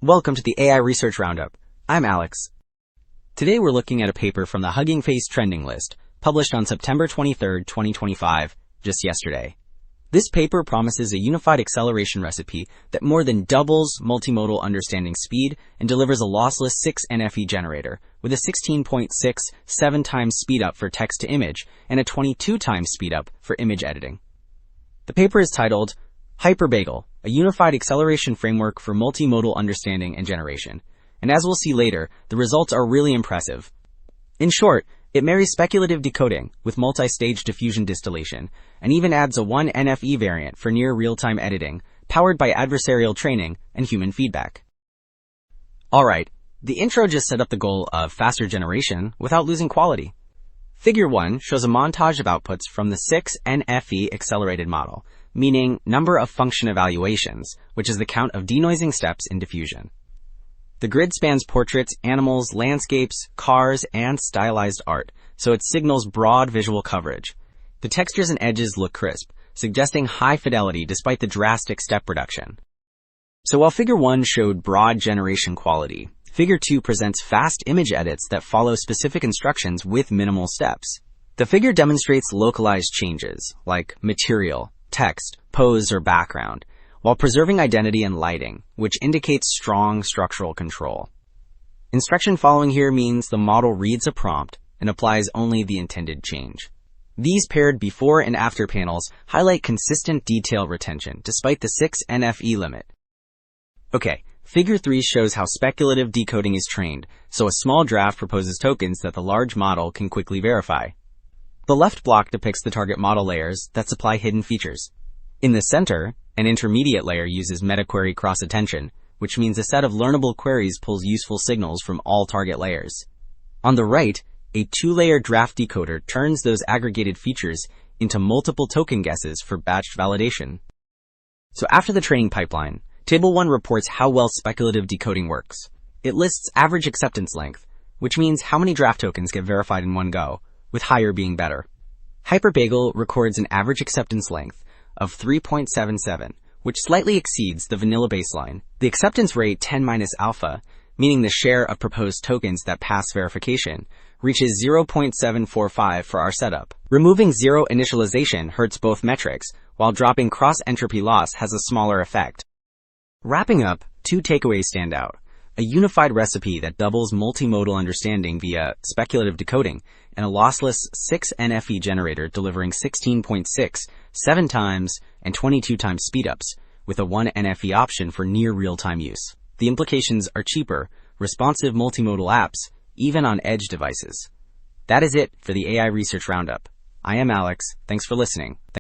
Welcome to the AI Research Roundup. I'm Alex. Today we're looking at a paper from the Hugging Face trending list, published on September 23, 2025, just yesterday. This paper promises a unified acceleration recipe that more than doubles multimodal understanding speed and delivers a lossless 6NFE generator with a 16.67 times speedup for text to image and a 22 times speedup for image editing. The paper is titled Hyper-Bagel, a unified acceleration framework for multimodal understanding and generation. And as we'll see later, the results are really impressive. In short, it marries speculative decoding with multi-stage diffusion distillation, and even adds a 1NFE variant for near real-time editing, powered by adversarial training and human feedback. Alright, the intro just set up the goal of faster generation without losing quality. Figure 1 shows a montage of outputs from the 6NFE accelerated model, meaning number of function evaluations, which is the count of denoising steps in diffusion. The grid spans portraits, animals, landscapes, cars, and stylized art, so it signals broad visual coverage. The textures and edges look crisp, suggesting high fidelity despite the drastic step reduction. So while Figure 1 showed broad generation quality, Figure 2 presents fast image edits that follow specific instructions with minimal steps. The figure demonstrates localized changes, like material, text, pose, or background, while preserving identity and lighting, which indicates strong structural control. Instruction following here means the model reads a prompt and applies only the intended change. These paired before and after panels highlight consistent detail retention despite the 6NFE limit. Okay, Figure 3 shows how speculative decoding is trained, so a small draft proposes tokens that the large model can quickly verify. The left block depicts the target model layers that supply hidden features. In the center, an intermediate layer uses meta-query cross-attention, which means a set of learnable queries pulls useful signals from all target layers. On the right, a two-layer draft decoder turns those aggregated features into multiple token guesses for batched validation. So after the training pipeline, Table 1 reports how well speculative decoding works. It lists average acceptance length, which means how many draft tokens get verified in one go, with higher being better. Hyper-Bagel records an average acceptance length of 3.77, which slightly exceeds the vanilla baseline. The acceptance rate 10-alpha, meaning the share of proposed tokens that pass verification, reaches 0.745 for our setup. Removing zero initialization hurts both metrics, while dropping cross-entropy loss has a smaller effect. Wrapping up, two takeaways stand out. A unified recipe that doubles multimodal understanding via speculative decoding, and a lossless 6NFE generator delivering 16.67 times and 22 times speedups, with a 1NFE option for near real-time use. The implications are cheaper, responsive multimodal apps, even on edge devices. That is it for the AI Research Roundup. I am Alex. Thanks for listening.